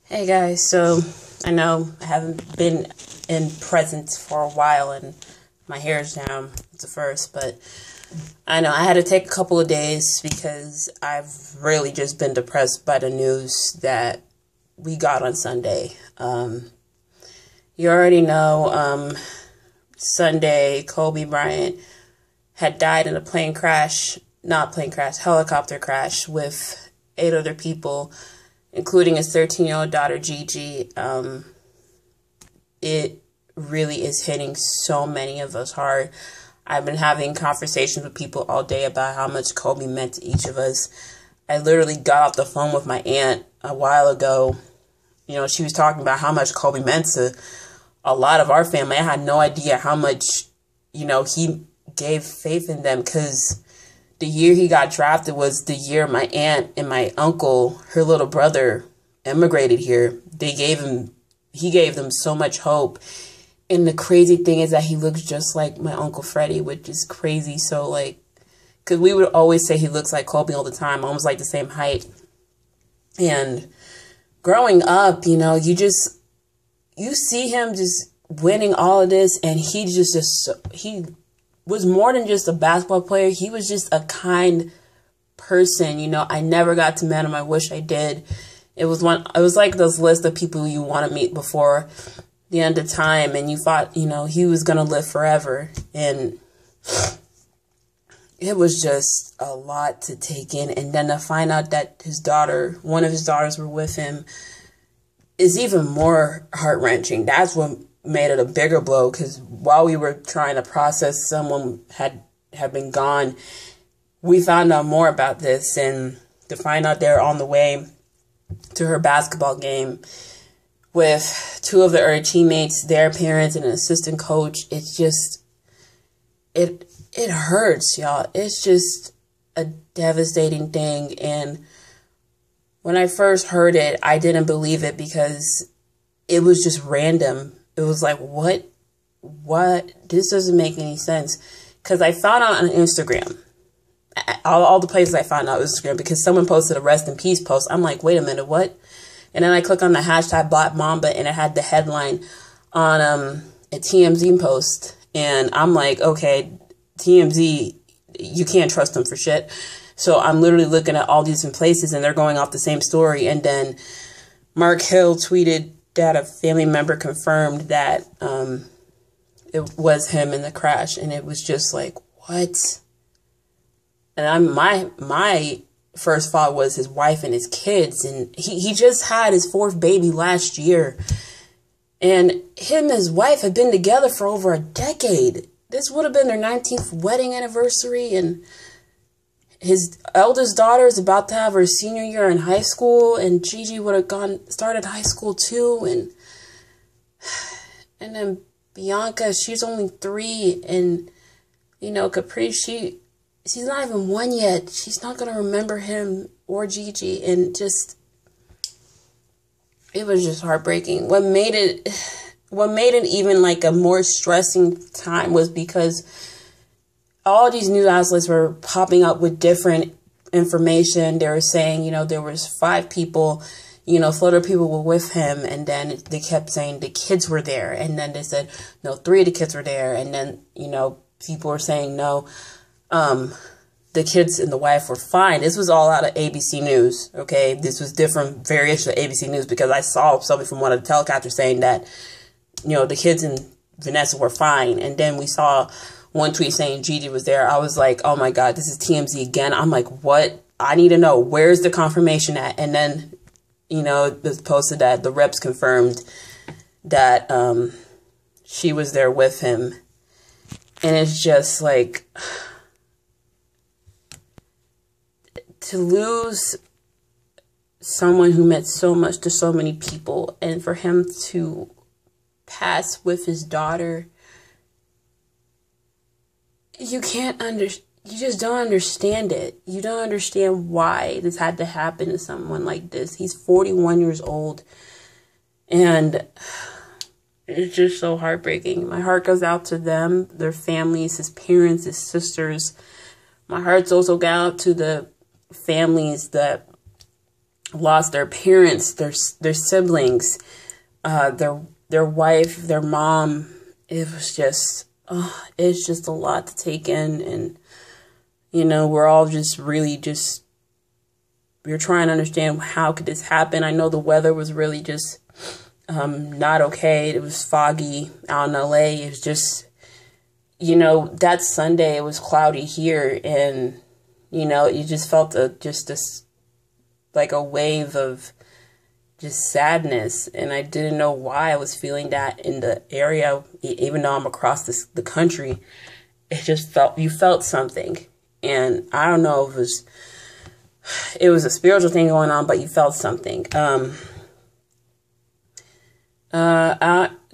Hey guys, so I know I haven't been in presence for a while and my hair's down. It's the first, but I know I had to take a couple of days because I've really just been depressed by the news that we got on Sunday. You already know, Sunday, Kobe Bryant had died in a helicopter crash with 8 other people, including his 13-year-old daughter, Gigi. It really is hitting so many of us hard. I've been having conversations with people all day about how much Kobe meant to each of us. I literally got off the phone with my aunt a while ago. You know, she was talking about how much Kobe meant to a lot of our family. I had no idea how much, he gave faith in them, because the year he got drafted was the year my aunt and my uncle, her little brother, immigrated here. He gave them so much hope. And the crazy thing is that he looks just like my Uncle Freddie, which is crazy. So, because we would always say he looks like Kobe all the time, almost like the same height. And growing up, you see him just winning all of this, and he was more than just a basketball player. He was just a kind person. I never got to meet him. I wish I did. It was like this list of people you want to meet before the end of time, and you thought, he was going to live forever. And it was just a lot to take in. And then to find out that one of his daughters were with him is even more heart-wrenching. That's what made it a bigger blow, because while we were trying to process someone had been gone, we found out more about this, and to find out they're on the way to her basketball game with 2 of her teammates, their parents, and an assistant coach. It's just, it hurts, y'all. It's just a devastating thing. And when I first heard it, I didn't believe it, because it was just random. It was like, what? This doesn't make any sense. Because I found out on Instagram, all the places I found out was Instagram, because someone posted a rest in peace post. I'm like, wait a minute, what? And then I click on the hashtag Black Mamba, and it had the headline on a TMZ post. And I'm like, okay, TMZ, you can't trust them for shit. So I'm literally looking at all these different places, and they're going off the same story. And then Mark Hill tweeted that a family member confirmed that it was him in the crash. And it was just like, what? And my first thought was his wife and his kids. And he just had his 4th baby last year. And him and his wife had been together for over a decade. This would have been their 19th wedding anniversary. And his eldest daughter is about to have her senior year in high school, and Gigi would have started high school too. And then Bianca, she's only 3, and Capri, she's not even 1 yet. She's not gonna remember him or Gigi, and it was just heartbreaking. What made it even like a more stressing time was because all these news outlets were popping up with different information. They were saying, there was 5 people, 4 other people were with him. And then they kept saying the kids were there. And then they said, no, 3 of the kids were there. And then, people were saying, no, the kids and the wife were fine. This was all out of ABC News. Okay. This was different variation of ABC News, because I saw something from one of the telecasters saying that, the kids and Vanessa were fine. And then we saw one tweet saying Gigi was there. I was like, oh my God, this is TMZ again. I'm like, what? I need to know, where's the confirmation at? And then, it was posted that the reps confirmed that she was there with him. And it's just like, to lose someone who meant so much to so many people, and for him to pass with his daughter, you just don't understand it. You don't understand why this had to happen to someone like this. He's 41 years old, and it's just so heartbreaking. My heart goes out to them, their families, his parents, his sisters. My heart's also gone out to the families that lost their parents, their siblings, their wife, their mom. It was just, it's just a lot to take in. And, you know, we're all just really just, we're trying to understand how could this happen. I know the weather was really just not okay. It was foggy out in LA. It was just, you know, that Sunday it was cloudy here, and, you know, you just felt just this, like a wave of just sadness. And I didn't know why I was feeling that in the area, even though I'm across the country. It just felt, you felt something. And I don't know if it was a spiritual thing going on, but you felt something.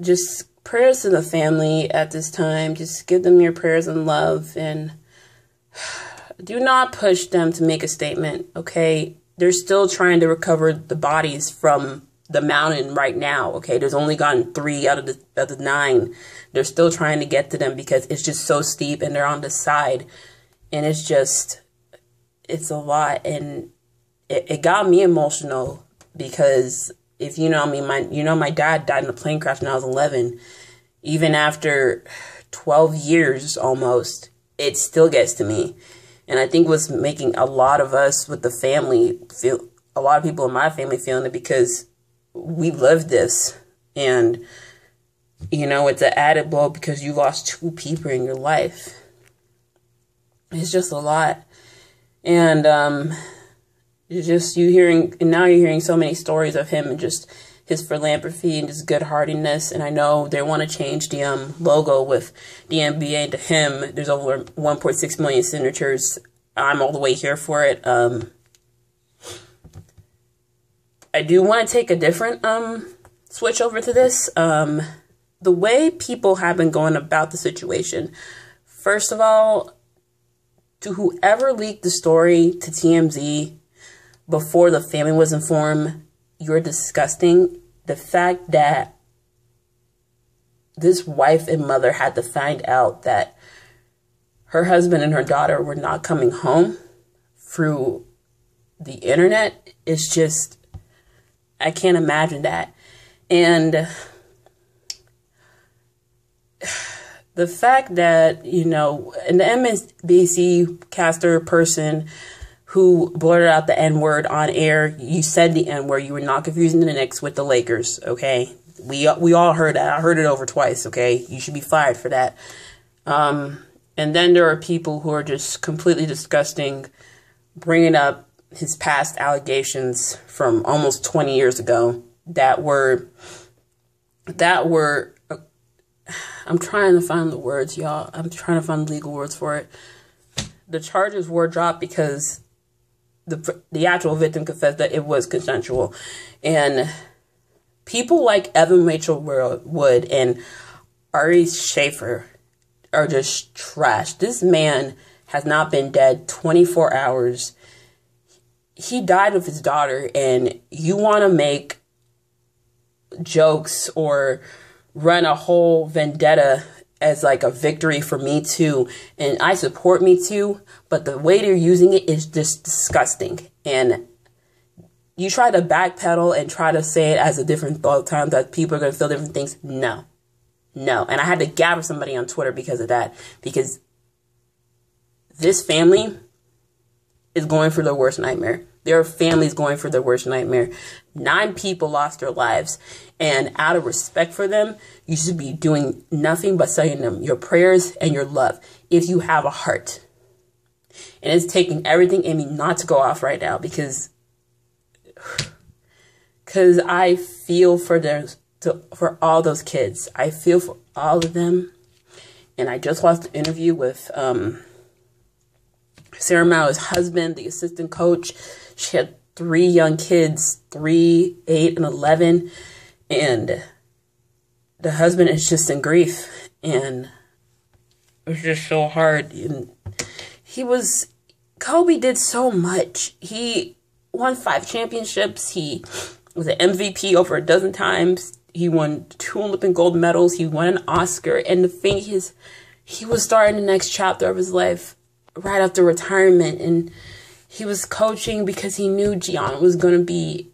Just prayers to the family at this time. Just give them your prayers and love, and do not push them to make a statement, okay? They're still trying to recover the bodies from the mountain right now, okay? There's only gotten 3 out of the 9. They're still trying to get to them because it's just so steep, and they're on the side. And it's just, it's a lot. And it got me emotional because, if you know me, my dad died in a plane crash when I was 11. Even after 12 years almost, it still gets to me. And I think what's making a lot of us with the family feel, a lot of people in my family feeling it, because we lived this. And, you know, it's an added blow because you lost 2 people in your life. It's just a lot. And now you're hearing so many stories of him and just his philanthropy and just good-heartedness. And I know they want to change the logo with the NBA to him. There's over 1.6 million signatures. I'm all the way here for it. I do want to take a different switch over to this. The way people have been going about the situation. First of all, to whoever leaked the story to TMZ before the family was informed, you're disgusting. The fact that this wife and mother had to find out that her husband and her daughter were not coming home through the internet is just, I can't imagine that. And the fact that, you know, and the MSNBC caster person who blurted out the N-word on air, you said the N-word, you were not confusing the Knicks with the Lakers, okay? We all heard that. I heard it over twice, okay? You should be fired for that. And then there are people who are just completely disgusting, bringing up his past allegations from almost 20 years ago that were, I'm trying to find the words, y'all. I'm trying to find the legal words for it. The charges were dropped because the actual victim confessed that it was consensual. And people like Evan Rachel Wood and Ari Schaefer are just trash. This man has not been dead 24 hours. He died with his daughter, and you want to make jokes or run a whole vendetta as like a victory for Me Too. And I support Me Too, but the way they're using it is just disgusting. And you try to backpedal and try to say it as a different thought time that people are going to feel different things. No. And I had to gather somebody on Twitter because of that. Because this family is going through their worst nightmare. There are families going through their worst nightmare. 9 people lost their lives. And out of respect for them, you should be doing nothing but sending them your prayers and your love if you have a heart. And it's taking everything in me not to go off right now because I feel for all those kids. I feel for all of them. And I just watched an interview with Sarah Mauer's husband, the assistant coach. She had 3 young kids, 3, 8, and 11. And the husband is just in grief. And it was just so hard. And Kobe did so much. He won 5 championships. He was an MVP over a dozen times. He won 2 Olympic gold medals. He won an Oscar. And the thing is, he was starting the next chapter of his life right after retirement. And he was coaching because he knew Gianna was going to be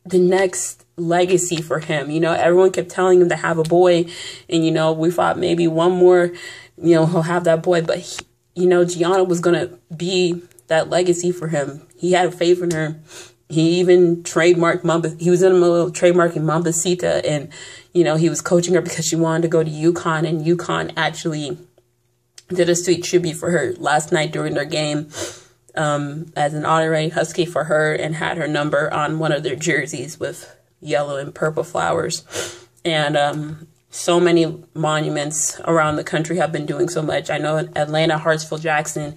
the next legacy for him. You know, everyone kept telling him to have a boy, and, you know, we thought maybe one more, you know, he'll have that boy, but he, you know, Gianna was going to be that legacy for him. He had faith in her. He even trademarked Mamba. He was in a little trademarking Mambacita, and, you know, he was coaching her because she wanted to go to UConn, and UConn actually did a sweet tribute for her last night during their game, as an honorary Husky for her, and had her number on one of their jerseys with yellow and purple flowers. And so many monuments around the country have been doing so much. I know in Atlanta, Hartsfield Jackson,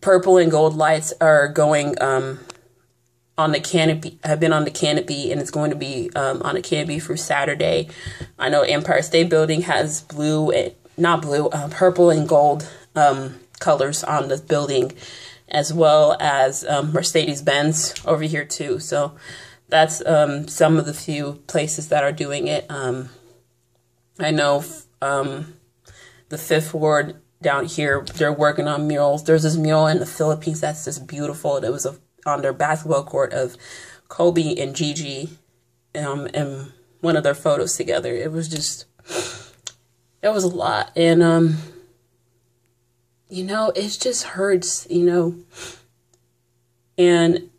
purple and gold lights are going on the canopy, have been on the canopy, and it's going to be on the canopy for Saturday. I know Empire State Building has purple and gold colors on the building, as well as Mercedes-Benz over here too. So that's some of the few places that are doing it. I know the Fifth Ward down here, they're working on murals. There's this mural in the Philippines that's just beautiful. It was on their basketball court of Kobe and Gigi and one of their photos together. It was a lot. And, you know, it just hurts, you know. And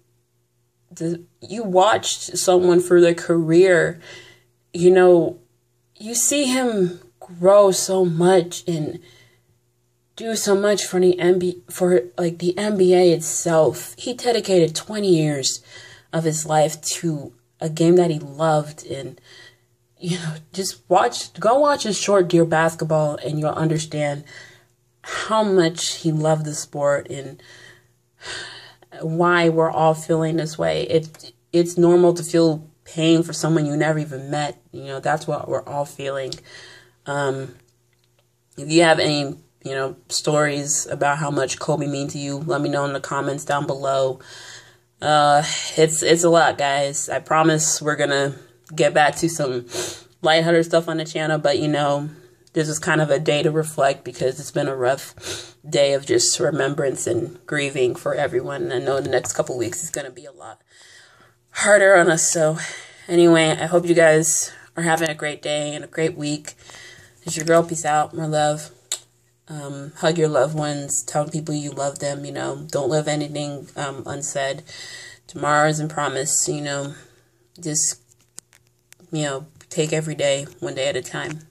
you watch someone for their career, you know, you see him grow so much and do so much for the NBA, for like the NBA itself. He dedicated 20 years of his life to a game that he loved, and, you know, just go watch his short Dear Basketball, and you'll understand how much he loved the sport and why we're all feeling this way. It's normal to feel pain for someone you never even met. You know, that's what we're all feeling. If you have any, you know, stories about how much Kobe means to you, let me know in the comments down below. It's a lot, guys. I promise we're gonna get back to some lighthearted stuff on the channel, but, you know, this is kind of a day to reflect because it's been a rough day of just remembrance and grieving for everyone. And I know the next couple weeks is going to be a lot harder on us. So anyway, I hope you guys are having a great day and a great week. It's your girl. Peace out. More love. Hug your loved ones. Tell people you love them. You know, don't leave anything unsaid. Tomorrow isn't promised. You know, just, you know, take every day one day at a time.